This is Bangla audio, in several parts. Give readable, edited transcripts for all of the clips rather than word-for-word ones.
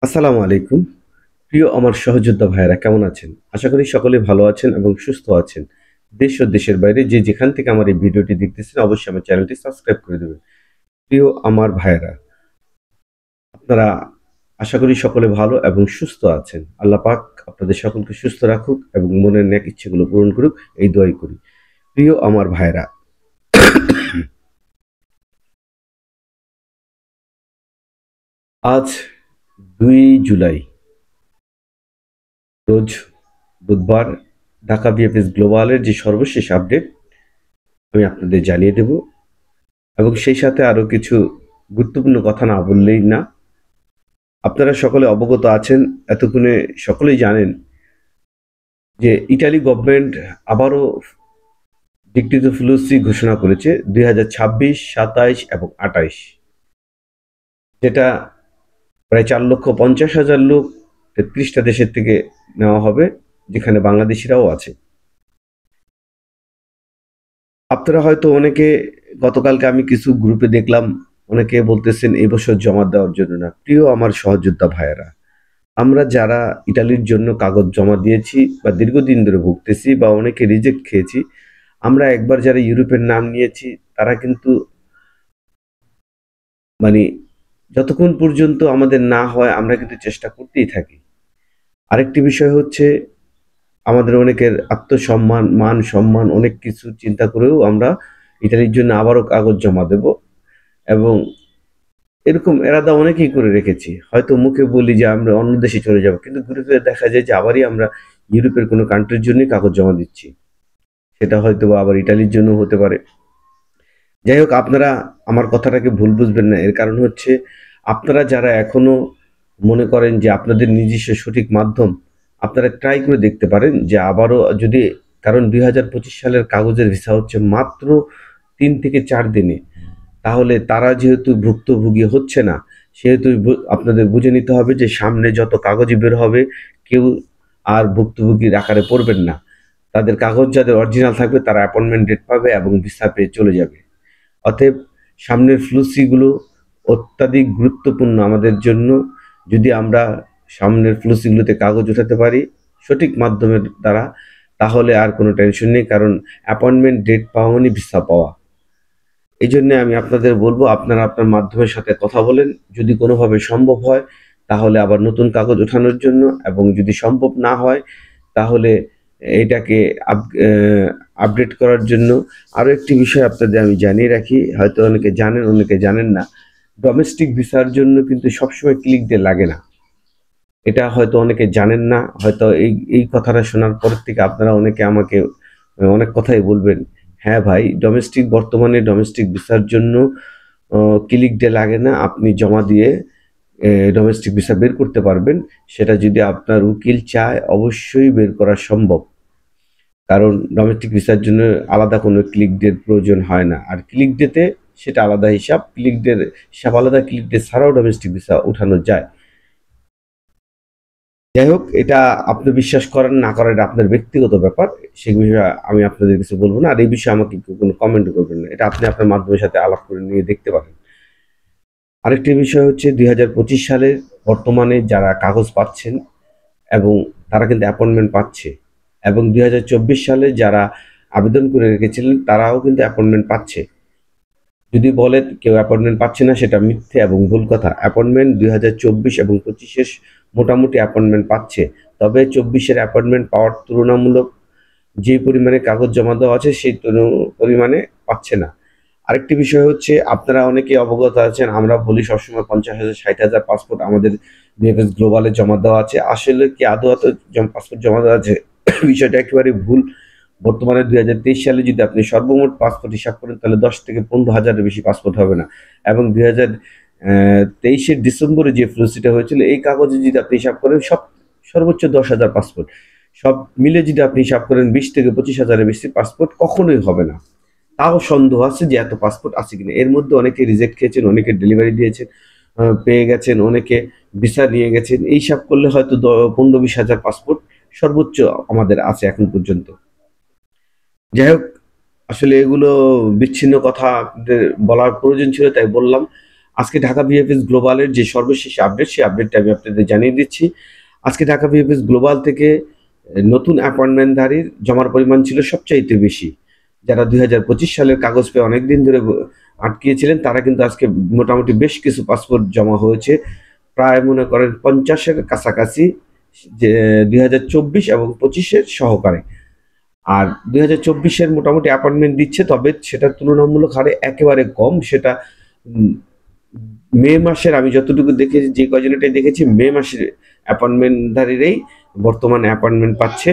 আসসালামু আলাইকুম। প্রিয় আমার সহযোদ্ধা ভাইয়েরা কেমন আছেন? আশা করি সকলে ভালো আছেন এবং সুস্থ আছেন। দেশ ও দেশের বাইরে যে যেখান থেকে আমার এই ভিডিওটি দেখতেছেন অবশ্যই আমার চ্যানেলটি সাবস্ক্রাইব করে দেবেন। প্রিয় আমার ভাইয়েরা, আপনারা আশা করি সকলে ভালো এবং সুস্থ আছেন। আল্লাহ পাক আপনাদের সকলকে সুস্থ রাখুক এবং মনের নেক ইচ্ছেগুলো পূরণ করুক এই দোয়াই করি। প্রিয় আমার ভাইয়েরা, আজ ২ জুলাই রোজ বুধবার ঢাকা বিএফএস গ্লোবালের যে সর্বশেষ আপডেট আমি আপনাদের জানিয়ে দেব এবং সেই সাথে আরো কিছু গুরুত্বপূর্ণ কথা না বললেই না। আপনারা সকলে অবগত আছেন, এতক্ষণে সকলেই জানেন যে ইটালি গভর্নমেন্ট আবারও ডিক্রিটো ফ্লুসি ঘোষণা করেছে 2026, 27 এবং 28, যেটা প্রায় 4,50,000 লোক 33টা দেশের থেকে নেওয়া হবে, যেখানে বাংলাদেশিরাও আছে। আপনারা হয়তো অনেকে, গতকালকে আমি কিছু গ্রুপে দেখলাম অনেকে বলতেছেন এই বছর জমা দেওয়ার জন্য না। প্রিয় আমার সহযোদ্ধা ভাইয়েরা, আমরা যারা ইটালির জন্য কাগজ জমা দিয়েছি বা দীর্ঘদিন ধরে ভুগতেছি বা অনেকে রিজেক্ট খেয়েছি, আমরা একবার যারা ইউরোপের নাম নিয়েছি তারা কিন্তু মানে যতক্ষণ পর্যন্ত আমাদের না হয় আমরা কিন্তু চেষ্টা করতেই থাকি। আরেকটি বিষয় হচ্ছে, আমাদের অনেকের আত্মসম্মান, মান সম্মান অনেক কিছু চিন্তা করেও আমরা ইটালির জন্য আবারও কাগজ জমা দেব এবং এরকম এরাদা অনেকেই করে রেখেছি। হয়তো মুখে বলি যে আমরা অন্য দেশে চলে যাব, কিন্তু ঘুরে ফিরে দেখা যায় যে আবারই আমরা ইউরোপের কোনো কান্ট্রির জন্যই কাগজ জমা দিচ্ছি। সেটা হয়তো বা আবার ইটালির জন্য হতে পারে। যাই হোক, আপনারা আমার কথাটাকে ভুল বুঝবেন না। এর কারণ হচ্ছে, আপনারা যারা এখনো মনে করেন যে আপনাদের নিজস্ব সঠিক মাধ্যম, আপনারা ট্রাই করে দেখতে পারেন যে আবারও যদি, কারণ 2025 সালের কাগজের ভিসা হচ্ছে মাত্র 3 থেকে 4 দিনে। তাহলে তারা যেহেতু ভুক্তভোগী হচ্ছে না, সেহেতু আপনাদের বুঝে নিতে হবে যে সামনে যত কাগজই বের হবে কেউ আর ভুক্তভোগীর আকারে পড়বেন না। তাদের কাগজ যাদের অরিজিনাল থাকবে তারা অ্যাপয়েন্টমেন্ট ডেট পাবে এবং ভিসা পেয়ে চলে যাবে। অতএব সামনের ফ্লুসিগুলো অত্যাধিক গুরুত্বপূর্ণ আমাদের জন্য। যদি আমরা সামনের ফ্লুসিগুলোতে কাগজ উঠাতে পারি সঠিক মাধ্যমের দ্বারা, তাহলে আর কোনো টেনশন নেই, কারণ অ্যাপয়েন্টমেন্ট ডেট পাওয়া মানে ভিসা পাওয়া। এই জন্য আমি আপনাদের বলবো, আপনারা আপনার মাধ্যমের সাথে কথা বলেন, যদি কোনোভাবে সম্ভব হয় তাহলে আবার নতুন কাগজ ওঠানোর জন্য, এবং যদি সম্ভব না হয় তাহলে এটাকে আপডেট করার জন্য। আরও একটি বিষয় আপনাদের আমি জানিয়ে রাখি, হয়তো অনেকে জানেন অনেকে জানেন না, ডোমেস্টিক ভিসার জন্য কিন্তু সবসময় ক্লিক ডে লাগে না। এটা হয়তো অনেকে জানেন না, হয়তো এই কথাটা শোনার পর থেকে আপনারা অনেকে আমাকে অনেক কথাই বলবেন, হ্যাঁ ভাই, বর্তমানে ডোমেস্টিক ভিসার জন্য ক্লিক ডে লাগে না, আপনি জমা দিয়ে ডোমেস্টিক ভিসা বের করতে পারবেন। সেটা যদি আপনার উকিল চায় অবশ্যই বের করা সম্ভব, কারণ ডোমেস্টিক ভিসার জন্য আলাদা কোনো ক্লিক ডের প্রয়োজন হয় না। আর ক্লিক ডেতে সেটা আলাদা হিসাব, ক্লিক ডের হিসাব আলাদা, ক্লিক ডে ছাড়াও ডোমেস্টিক ভিসা উঠানো যায়। যাই হোক, এটা আপনি বিশ্বাস করেন না করেন এটা আপনার ব্যক্তিগত ব্যাপার, সে বিষয়ে আমি আপনাদের কিছু বলবো না। আর এই বিষয়ে আমাকে কেউ কোনো কমেন্ট করবেন না, এটা আপনি আপনার মাধ্যমের সাথে আলাপ করে নিয়ে দেখতে পারেন। আরেকটি বিষয় হচ্ছে, 2025 সালের বর্তমানে যারা কাগজ পাচ্ছেন এবং তারা কিন্তু অ্যাপয়েন্টমেন্ট পাচ্ছে, এবং 2024 সালে যারা আবেদন করে রেখেছিলেন তারাও কিন্তু অ্যাপয়েন্টমেন্ট পাচ্ছে। যদি বলে কেউ অ্যাপয়েন্টমেন্ট পাচ্ছে না, সেটা মিথ্যে এবং ভুল কথা। অ্যাপয়েন্টমেন্ট 2024 এবং 25-এর মোটামুটি অ্যাপয়েন্টমেন্ট পাচ্ছে, তবে 24-এর অ্যাপয়েন্টমেন্ট পাওয়ার তুলনামূলক যে পরিমাণে কাগজ জমা দেওয়া আছে সেই পরিমাণে পাচ্ছে না। আরেকটি বিষয় হচ্ছে, আপনারা অনেকে অবগত আছেন, আমরা বলি সবসময় 50,000, 60,000 পাসপোর্ট আমাদের বিএফএস গ্লোবালে জমা দেওয়া আছে। আসলে কি আদৌ এত পাসপোর্ট জমা দেওয়া আছে? বিষয়টা একেবারে ভুল। বর্তমানে 2023 সালে যদি আপনি সর্বমোট পাসপোর্ট হিসাব করেন তাহলে 10 থেকে 15,000-এর বেশি পাসপোর্ট হবে না। এবং 2023-এর ডিসেম্বরে যে ফ্লুসিটা হয়েছিল এই কাগজে যদি আপনি হিসাব করেন সর্বোচ্চ 10,000 পাসপোর্ট, সব মিলে যদি আপনি হিসাব করেন 20 থেকে 25,000-এর বেশি পাসপোর্ট কখনোই হবে না। তাও সন্দেহ আছে যে এত পাসপোর্ট আছে কিনা। এর মধ্যে অনেকে রিজেক্ট খেয়েছেন, অনেকে ডেলিভারি দিয়েছেন, পেয়ে গেছেন, অনেকে ভিসা নিয়ে গেছেন। এই হিসাব করলে হয়তো 15-20 হাজার পাসপোর্ট সর্বোচ্চ আমাদের আছে এখন পর্যন্ত। যাই হোক, আসলে এগুলো বিচ্ছিন্ন কথা আপনাদের বলার প্রয়োজন ছিল তাই বললাম। আজকে ঢাকা ভিএফএস গ্লোবালের যে সর্বশেষ আপডেট, সেই আপডেটটা আমি আপনাদের জানিয়ে দিচ্ছি। আজকে ঢাকা ভিএফএস গ্লোবাল থেকে নতুন অ্যাপয়েন্টমেন্টধারীর জমার পরিমাণ ছিল সবচাইতে বেশি। যারা 2025 সালের কাগজ পেয়ে অনেকদিন ধরে আটকিয়েছিলেন, তারা কিন্তু আজকে মোটামুটি বেশ কিছু পাসপোর্ট জমা হয়েছে, প্রায় মনে করেন 50-এর কাছাকাছি, যে 2024 এবং 25-এর সহকারে। আর 2024-এর মোটামুটি অ্যাপয়েন্টমেন্ট দিচ্ছে, তবে সেটা তুলনামূলক হারে একেবারে কম। সেটা মে মাসের, আমি যতটুকু দেখেছি, যে কজনটাই দেখেছি, মে মাসের অ্যাপয়েন্টমেন্টধারীরাই বর্তমানে অ্যাপয়েন্টমেন্ট পাচ্ছে।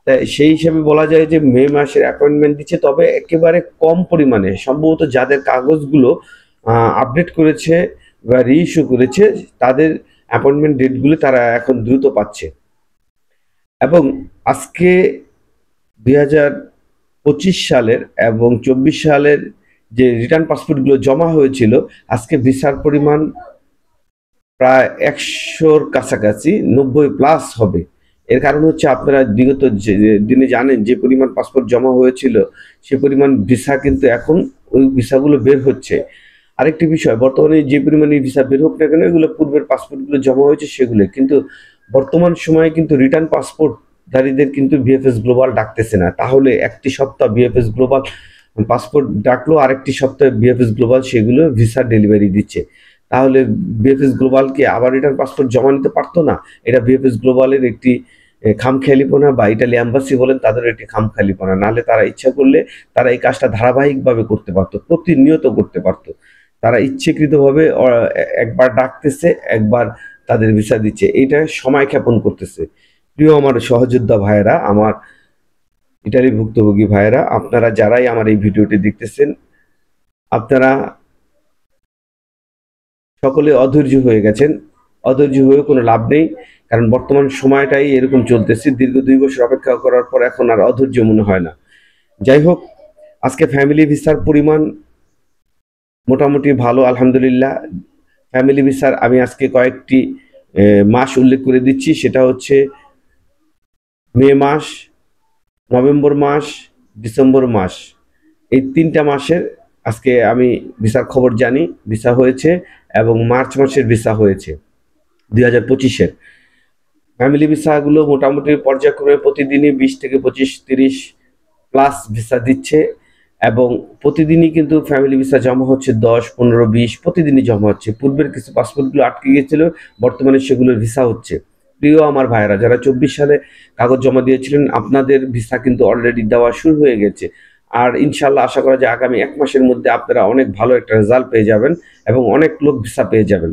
তাই সেই হিসাবে বলা যায় যে মে মাসের অ্যাপয়েন্টমেন্ট দিচ্ছে, তবে একেবারে কম পরিমাণে। সম্ভবত যাদের কাগজগুলো আপডেট করেছে বা রিইস্যু করেছে, তাদের অ্যাপয়েন্টমেন্ট ডেটগুলো তারা এখন দ্রুত পাচ্ছে। এবং আজকে 2025 সালের এবং 24 সালের যে রিটার্ন পাসপোর্টগুলো জমা হয়েছিল, আজকে ভিসার পরিমাণ প্রায় 100-র কাছাকাছি, 90+ হবে। এর কারণ হচ্ছে, আপনারা বিগত যে দিনে জানেন যে পরিমাণ পাসপোর্ট জমা হয়েছিল, সে পরিমাণ ভিসা কিন্তু এখন ওই ভিসাগুলো বের হচ্ছে। আরেকটি বিষয়, বর্তমানে যে পরিমাণে ভিসা বের হোক না কেন, এগুলো পূর্বের পাসপোর্টগুলো জমা হয়েছে সেগুলো, কিন্তু বর্তমান সময়ে কিন্তু রিটার্ন পাসপোর্টধারীদের কিন্তু ভিএফএস গ্লোবাল ডাকতেছে না। তাহলে একটি সপ্তাহ ভিএফএস গ্লোবাল পাসপোর্ট ডাকলো, আরেকটি সপ্তাহে ভিএফএস গ্লোবাল সেগুলো ভিসা ডেলিভারি দিচ্ছে। তাহলে ভিএফএস গ্লোবাল কি আবার রিটার্ন পাসপোর্ট জমা নিতে পারতো না? এটা ভিএফএস গ্লোবালের একটি খামখেয়ালিপনা, বা ইটালি অ্যাম্বাসি বলেন, তাদের একটি খামখেয়ালিপনা। নাহলে তারা ইচ্ছা করলে তারা এই কাজটা ধারাবাহিকভাবে করতে পারতো, প্রতিনিয়ত করতে পারতো। তারা ইচ্ছাকৃতভাবে একবার ডাকতেছে, একবার তাদের ভিসা দিচ্ছে, এইটা সময় ক্ষেপণ করতেছে। প্রিয় আমার সহযোদ্ধা ভাইয়েরা, আমার ইটালি ভুক্তভোগী ভাইয়েরা, আপনারা যারাই আমার এই ভিডিওটি দেখতেছেন, আপনারা সকলে অধৈর্য হয়ে গেছেন। অধৈর্য হয়ে কোনো লাভ নেই, কারণ বর্তমান সময়টাই এরকম চলতেছে। দীর্ঘ 2 বছর অপেক্ষা করার পর এখন আর অধৈর্য মনে হয় না। যাই হোক, আজকে ফ্যামিলি ভিসার পরিমাণ মোটামুটি ভালো, আলহামদুলিল্লাহ। ফ্যামিলি ভিসার আমি আজকে কয়েকটি মাস উল্লেখ করে দিচ্ছি। সেটা হচ্ছে মে মাস, নভেম্বর মাস, ডিসেম্বর মাস। এই 3টা মাসের আজকে আমি ভিসার খবর জানি। ভিসা হয়েছে, এবং মার্চ মাসের ভিসা হয়েছে 2025-এর। ফ্যামিলি ভিসাগুলো মোটামুটি পর্যায়ক্রমে প্রতিদিনই 20 থেকে 25, 30+ ভিসা দিচ্ছে, এবং প্রতিদিনই কিন্তু ফ্যামিলি ভিসা জমা হচ্ছে 10, 15, 20 প্রতিদিনই জমা হচ্ছে। পূর্বের কিছু পাসপোর্টগুলো আটকে গিয়েছিল, বর্তমানে সেগুলোর ভিসা হচ্ছে। প্রিয় আমার ভাইয়েরা, যারা 24 সালে কাগজ জমা দিয়েছিলেন, আপনাদের ভিসা কিন্তু অলরেডি দেওয়া শুরু হয়ে গেছে। আর ইনশাল্লাহ আশা করা যায় আগামী 1 মাসের মধ্যে আপনারা অনেক ভালো একটা রেজাল্ট পেয়ে যাবেন, এবং অনেক লোক ভিসা পেয়ে যাবেন।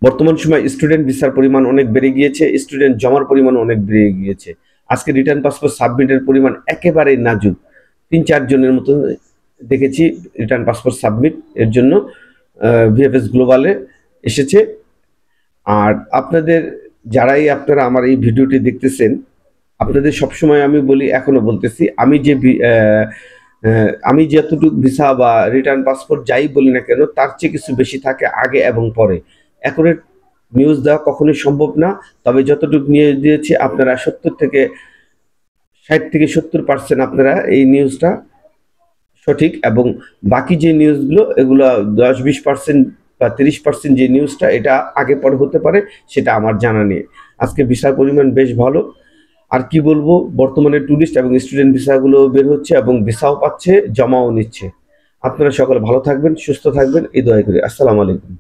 বর্তমান সময় স্টুডেন্ট ভিসার পরিমাণ অনেক বেড়ে গিয়েছে, স্টুডেন্ট জমার পরিমাণ অনেক বেড়ে গিয়েছে। আজকে রিটার্ন পাসপোর্ট সাবমিটের পরিমাণ একেবারেই নাজুক। 3-4 জনের মতো দেখেছি রিটার্ন পাসপোর্ট সাবমিট এর জন্য ভিএফএস গ্লোবালে এসেছে। আর আপনাদের যারাই আপনারা আমার এই ভিডিওটি দেখতেছেন, আপনাদের সবসময় আমি বলি, এখনো বলতেছি, আমি যতটুকু ভিসা বা রিটার্ন পাসপোর্ট যাই বলি না কেন, তার চেয়ে কিছু বেশি থাকে আগে এবং পরে। অ্যাকুরেট নিউজ দেওয়া কখনোই সম্ভব না, তবে যতটুকু নিউজ দিয়েছি, আপনারা 60 থেকে 70% আপনারা এই নিউজটা সঠিক, এবং বাকি যে নিউজগুলো, এগুলো 10-20% বা 30% যে নিউজটা, এটা আগে পরে হতে পারে, সেটা আমার জানা নেই। আজকে ভিসার পরিমাণ বেশ ভালো। আর কি বলবো, বর্তমানে ট্যুরিস্ট এবং স্টুডেন্ট ভিসাগুলো বের হচ্ছে, এবং ভিসাও পাচ্ছে, জমাও নিচ্ছে। আপনারা সকলে ভালো থাকবেন, সুস্থ থাকবেন, এই দোয়া করি। আসসালামু আলাইকুম।